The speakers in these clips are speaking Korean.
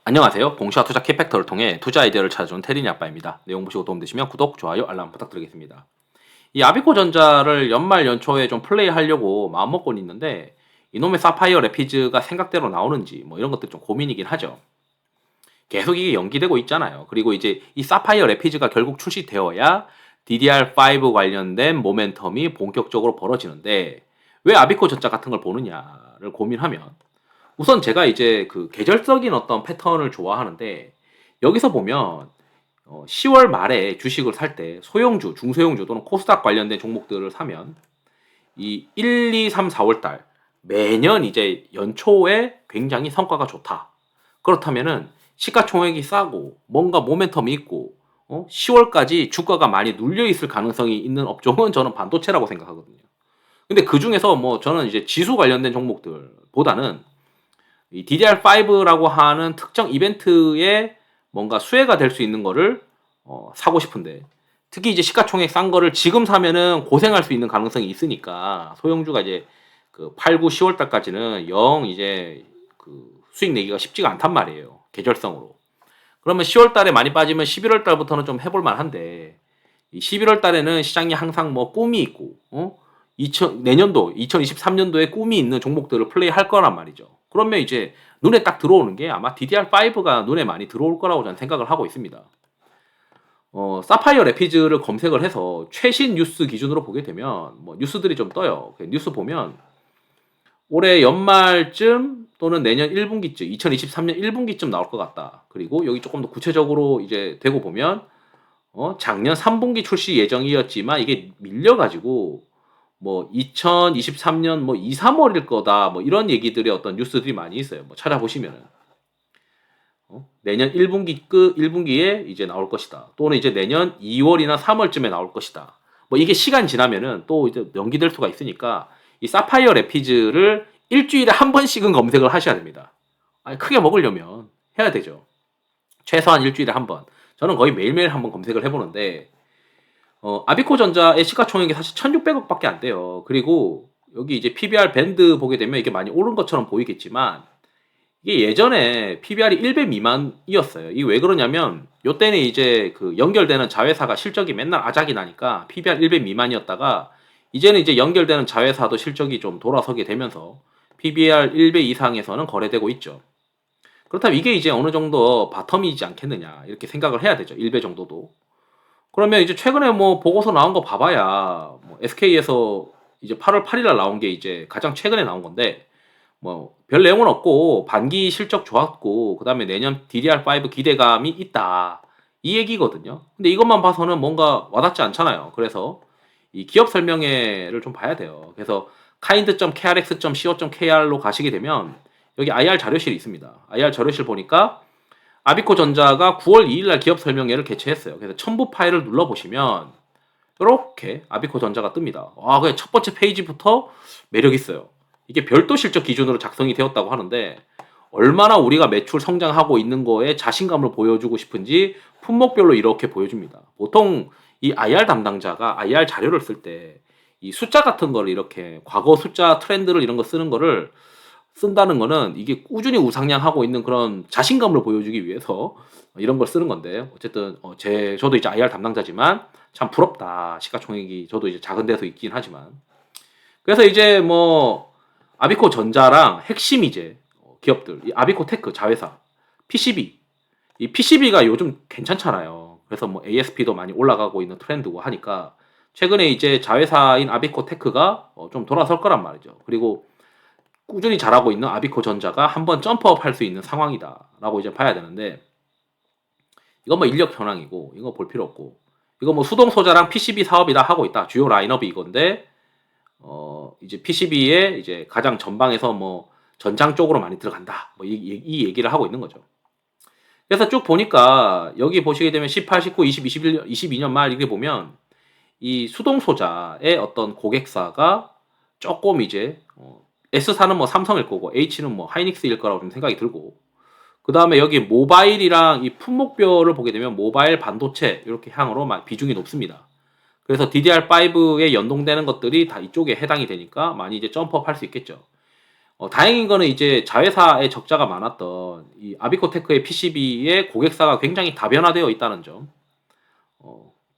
안녕하세요. 봉시와 투자 키팩터를 통해 투자 아이디어를 찾아주는 테린이 아빠입니다. 내용 보시고 도움되시면 구독, 좋아요, 알람 부탁드리겠습니다. 이 아비코전자를 연말 연초에 좀 플레이하려고 마음먹고 있는데 이놈의 사파이어 레피즈가 생각대로 나오는지 뭐 이런 것들 좀 고민이긴 하죠. 계속 이게 연기되고 있잖아요. 그리고 이제 이 사파이어 레피즈가 결국 출시되어야 DDR5 관련된 모멘텀이 본격적으로 벌어지는데 왜 아비코전자 같은 걸 보느냐를 고민하면 우선 제가 이제 그 계절적인 어떤 패턴을 좋아하는데 여기서 보면 10월 말에 주식을 살 때 소형주, 중소형주 또는 코스닥 관련된 종목들을 사면 이 1, 2, 3, 4월 달 매년 이제 연초에 굉장히 성과가 좋다. 그렇다면은 시가총액이 싸고 뭔가 모멘텀이 있고 10월까지 주가가 많이 눌려 있을 가능성이 있는 업종은 저는 반도체라고 생각하거든요. 근데 그 중에서 뭐 저는 이제 지수 관련된 종목들보다는 이 DDR5라고 하는 특정 이벤트에 뭔가 수혜가 될 수 있는 거를 사고 싶은데 특히 이제 시가총액 싼 거를 지금 사면은 고생할 수 있는 가능성이 있으니까 소형주가 이제 그 8, 9, 10월 달까지는 영 이제 그 수익 내기가 쉽지가 않단 말이에요. 계절성으로. 그러면 10월 달에 많이 빠지면 11월 달부터는 좀 해볼 만한데 이 11월 달에는 시장이 항상 뭐 꿈이 있고 내년도 2023년도에 꿈이 있는 종목들을 플레이할 거란 말이죠. 그러면 이제 눈에 딱 들어오는 게 아마 DDR5가 눈에 많이 들어올 거라고 저는 생각을 하고 있습니다. 사파이어 레피즈를 검색을 해서 최신 뉴스 기준으로 보게 되면 뭐 뉴스들이 좀 떠요. 뉴스 보면 올해 연말쯤 또는 내년 1분기쯤, 2023년 1분기쯤 나올 것 같다. 그리고 여기 조금 더 구체적으로 이제 되고 보면 작년 3분기 출시 예정이었지만 이게 밀려가지고 뭐 2023년 뭐 2, 3월일 거다 뭐 이런 얘기들의 어떤 뉴스들이 많이 있어요. 뭐 찾아보시면은 내년 1분기에 이제 나올 것이다. 또는 이제 내년 2월이나 3월쯤에 나올 것이다. 뭐 이게 시간 지나면은 또 이제 연기될 수가 있으니까 이 사파이어 레피즈를 일주일에 한 번씩은 검색을 하셔야 됩니다. 아니, 크게 먹으려면 해야 되죠. 최소한 일주일에 한 번. 저는 거의 매일매일 한번 검색을 해보는데 아비코전자의 시가총액이 사실 1,600억밖에 안 돼요. 그리고 여기 이제 PBR 밴드 보게 되면 이게 많이 오른 것처럼 보이겠지만 이게 예전에 PBR이 1배 미만이었어요. 이게 왜 그러냐면 요때는 이제 그 연결되는 자회사가 실적이 맨날 아작이 나니까 PBR 1배 미만이었다가 이제는 이제 연결되는 자회사도 실적이 좀 돌아서게 되면서 PBR 1배 이상에서는 거래되고 있죠. 그렇다면 이게 이제 어느 정도 바텀이지 않겠느냐 이렇게 생각을 해야 되죠. 1배 정도도. 그러면 이제 최근에 뭐 보고서 나온 거 봐봐야 뭐 SK에서 이제 8월 8일 날 나온 게 이제 가장 최근에 나온 건데 뭐 별 내용은 없고 반기 실적 좋았고 그다음에 내년 DDR5 기대감이 있다 이 얘기거든요. 근데 이것만 봐서는 뭔가 와닿지 않잖아요. 그래서 이 기업 설명회를 좀 봐야 돼요. 그래서 kind.krx.co.kr로 가시게 되면 여기 IR 자료실이 있습니다. IR 자료실 보니까 아비코전자가 9월 2일 날 기업 설명회를 개최했어요. 그래서 첨부 파일을 눌러보시면 이렇게 아비코전자가 뜹니다. 와, 그냥 첫 번째 페이지부터 매력 있어요. 이게 별도 실적 기준으로 작성이 되었다고 하는데 얼마나 우리가 매출 성장하고 있는 거에 자신감을 보여주고 싶은지 품목별로 이렇게 보여줍니다. 보통 이 IR 담당자가 IR 자료를 쓸 때 이 숫자 같은 거를 이렇게 과거 숫자 트렌드를 이런 거 쓰는 거를 쓴다는 거는 이게 꾸준히 우상향하고 있는 그런 자신감을 보여주기 위해서 이런 걸 쓰는 건데 어쨌든 저도 이제 IR 담당자지만 참 부럽다. 시가총액이 저도 이제 작은 데서 있긴 하지만 그래서 이제 뭐 아비코 전자랑 핵심 이제 기업들 이 아비코 테크 자회사 PCB 이 PCB가 요즘 괜찮잖아요. 그래서 뭐 ASP도 많이 올라가고 있는 트렌드고 하니까 최근에 이제 자회사인 아비코 테크가 좀 돌아설 거란 말이죠. 그리고 꾸준히 잘하고 있는 아비코 전자가 한번 점프업 할 수 있는 상황이다라고 이제 봐야 되는데 이건 뭐 인력 현황이고 이거 볼 필요 없고 이거 뭐 수동 소자랑 PCB 사업이다 하고 있다. 주요 라인업이 이건데 이제 PCB에 이제 가장 전방에서 뭐 전장 쪽으로 많이 들어간다. 뭐 이 얘기를 하고 있는 거죠. 그래서 쭉 보니까 여기 보시게 되면 18, 19, 20, 21, 22년 말 이렇게 보면 이 수동 소자의 어떤 고객사가 조금 이제 S사는 뭐 삼성일 거고 H는 뭐 하이닉스일 거라고 좀 생각이 들고 그 다음에 여기 모바일이랑 이 품목별을 보게 되면 모바일 반도체 이렇게 향으로 비중이 높습니다. 그래서 DDR5에 연동되는 것들이 다 이쪽에 해당이 되니까 많이 이제 점프업 할 수 있겠죠. 다행인 거는 이제 자회사의 적자가 많았던 이 아비코테크의 PCB의 고객사가 굉장히 다변화되어 있다는 점.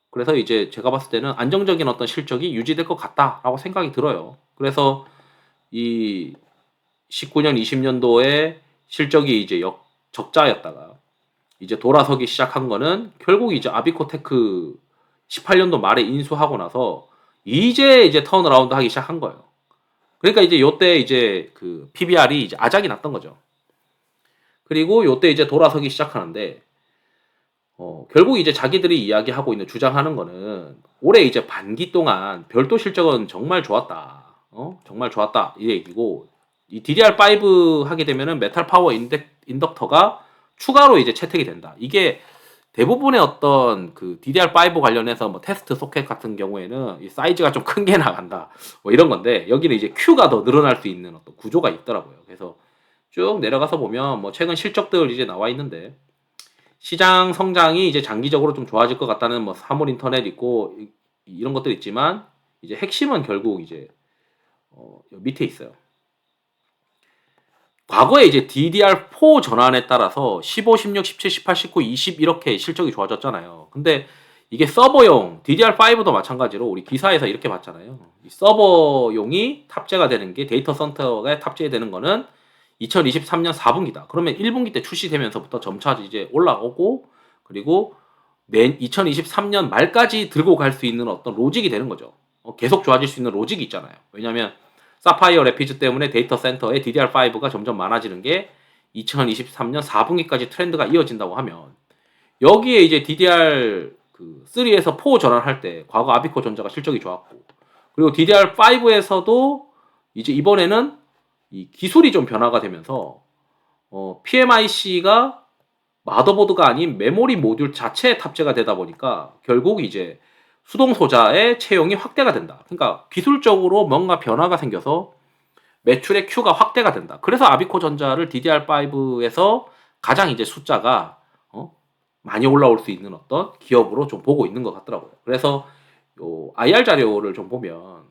그래서 이제 제가 봤을 때는 안정적인 어떤 실적이 유지될 것 같다라고 생각이 들어요. 그래서 이 19년, 20년도에 실적이 이제 적자였다가 이제 돌아서기 시작한 거는 결국 이제 아비코테크 18년도 말에 인수하고 나서 이제 턴어라운드 하기 시작한 거예요. 그러니까 이제 요때 이제 그 PBR이 이제 아작이 났던 거죠. 그리고 요때 이제 돌아서기 시작하는데 결국 이제 자기들이 이야기하고 있는 주장하는 거는 올해 이제 반기 동안 별도 실적은 정말 좋았다. 정말 좋았다. 이 얘기고 이 DDR5 하게 되면은 메탈 파워 인덕터가 추가로 이제 채택이 된다. 이게 대부분의 어떤 그 DDR5 관련해서 뭐 테스트 소켓 같은 경우에는 이 사이즈가 좀 큰 게 나간다. 뭐 이런 건데 여기는 이제 Q가 더 늘어날 수 있는 어떤 구조가 있더라고요. 그래서 쭉 내려가서 보면 뭐 최근 실적들 이제 나와 있는데 시장 성장이 이제 장기적으로 좀 좋아질 것 같다는 뭐 사물 인터넷 있고 이런 것들 있지만 이제 핵심은 결국 이제 밑에 있어요. 과거에 이제 DDR4 전환에 따라서 15, 16, 17, 18, 19, 20 이렇게 실적이 좋아졌잖아요. 근데 이게 서버용 DDR5도 마찬가지로 우리 기사에서 이렇게 봤잖아요. 이 서버용이 탑재가 되는 게 데이터 센터가 탑재되는 거는 2023년 4분기다. 그러면 1분기 때 출시되면서부터 점차 이제 올라오고 그리고 2023년 말까지 들고 갈 수 있는 어떤 로직이 되는 거죠. 계속 좋아질 수 있는 로직이 있잖아요. 왜냐하면 사파이어 래피즈 때문에 데이터 센터에 DDR5가 점점 많아지는 게 2023년 4분기까지 트렌드가 이어진다고 하면 여기에 이제 DDR3에서 4 전환할 때 과거 아비코 전자가 실적이 좋았고 그리고 DDR5에서도 이제 이번에는 이 기술이 좀 변화가 되면서 PMIC가 마더보드가 아닌 메모리 모듈 자체에 탑재가 되다 보니까 결국 이제 수동 소자의 채용이 확대가 된다. 그러니까 기술적으로 뭔가 변화가 생겨서 매출의 Q가 확대가 된다. 그래서 아비코 전자를 DDR5에서 가장 이제 숫자가 많이 올라올 수 있는 어떤 기업으로 좀 보고 있는 것 같더라고요. 그래서 요 IR 자료를 좀 보면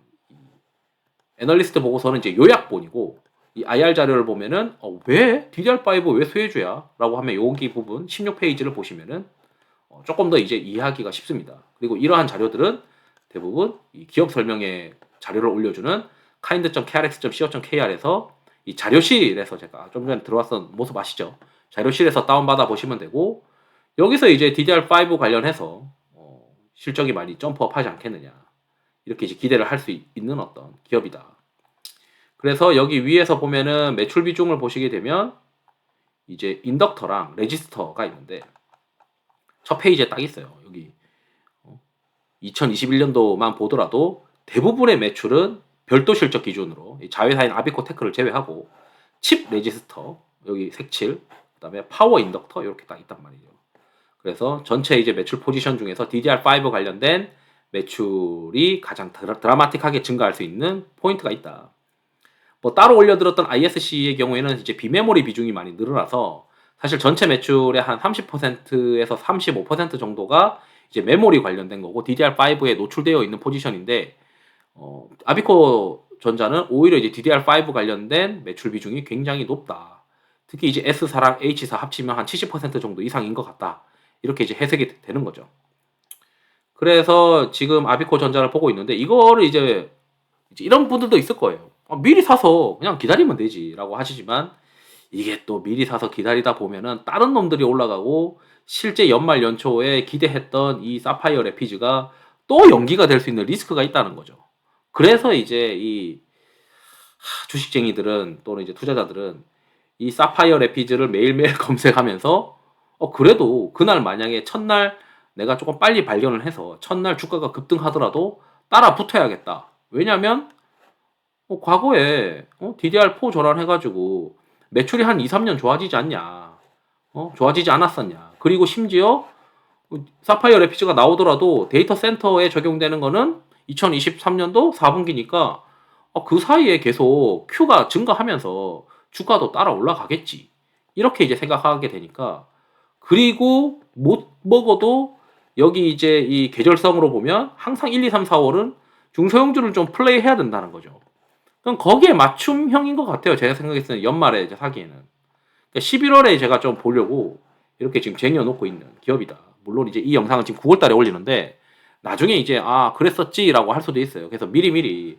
애널리스트 보고서는 이제 요약본이고 이 IR 자료를 보면은 왜 DDR5 왜 수혜주야? 라고 하면 여기 부분 16페이지를 보시면은 조금 더 이제 이해하기가 쉽습니다. 그리고 이러한 자료들은 대부분 이 기업 설명에 자료를 올려주는 kind.krx.co.kr에서 이 자료실에서 제가 좀 전에 들어왔던 모습 아시죠? 자료실에서 다운받아 보시면 되고 여기서 이제 DDR5 관련해서 실적이 많이 점프업 하지 않겠느냐 이렇게 이제 기대를 할 수 있는 어떤 기업이다. 그래서 여기 위에서 보면은 매출 비중을 보시게 되면 이제 인덕터랑 레지스터가 있는데 첫 페이지에 딱 있어요. 여기 2021년도만 보더라도 대부분의 매출은 별도 실적 기준으로 자회사인 아비코테크를 제외하고 칩 레지스터 여기 색칠 그다음에 파워 인덕터 이렇게 딱 있단 말이죠. 그래서 전체 이제 매출 포지션 중에서 DDR5 관련된 매출이 가장 드라마틱하게 증가할 수 있는 포인트가 있다. 뭐 따로 올려들었던 ISC의 경우에는 이제 비메모리 비중이 많이 늘어나서 사실 전체 매출의 한 30%에서 35% 정도가 이제 메모리 관련된 거고 DDR5에 노출되어 있는 포지션인데 아비코 전자는 오히려 이제 DDR5 관련된 매출 비중이 굉장히 높다. 특히 이제 S사랑 H사 합치면 한 70% 정도 이상인 것 같다. 이렇게 이제 해석이 되는 거죠. 그래서 지금 아비코 전자를 보고 있는데 이거를 이제 이런 분들도 있을 거예요. 미리 사서 그냥 기다리면 되지라고 하시지만 이게 또 미리 사서 기다리다 보면은 다른 놈들이 올라가고 실제 연말 연초에 기대했던 이 사파이어 래피즈가 또 연기가 될 수 있는 리스크가 있다는 거죠. 그래서 이제 이 주식쟁이들은 또는 이제 투자자들은 이 사파이어 래피즈를 매일매일 검색하면서 그래도 그날 만약에 첫날 내가 조금 빨리 발견을 해서 첫날 주가가 급등하더라도 따라 붙어야겠다. 왜냐면 과거에 DDR4 전환해가지고 매출이 한 2, 3년 좋아지지 않냐? 좋아지지 않았었냐? 그리고 심지어 사파이어 래피즈가 나오더라도 데이터 센터에 적용되는 거는 2023년도 4분기니까 그 사이에 계속 Q가 증가하면서 주가도 따라 올라가겠지. 이렇게 이제 생각하게 되니까 그리고 못 먹어도 여기 이제 이 계절성으로 보면 항상 1, 2, 3, 4월은 중소형주를 좀 플레이 해야 된다는 거죠. 그럼 거기에 맞춤형인 것 같아요. 제가 생각했을 때 연말에 이제 사기에는. 그러니까 11월에 제가 좀 보려고 이렇게 지금 쟁여놓고 있는 기업이다. 물론 이제 이 영상은 지금 9월 달에 올리는데 나중에 이제 아 그랬었지라고 할 수도 있어요. 그래서 미리미리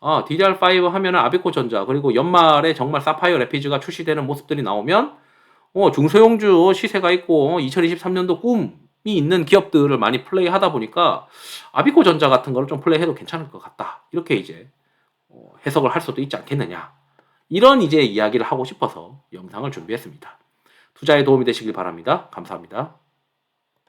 DDR5 하면은 아비코전자 그리고 연말에 정말 사파이어 레피즈가 출시되는 모습들이 나오면 중소형주 시세가 있고 2023년도 꿈이 있는 기업들을 많이 플레이하다 보니까 아비코전자 같은 거를 좀 플레이해도 괜찮을 것 같다. 이렇게 이제 해석을 할 수도 있지 않겠느냐. 이런 이제 이야기를 하고 싶어서 영상을 준비했습니다. 투자에 도움이 되시길 바랍니다. 감사합니다.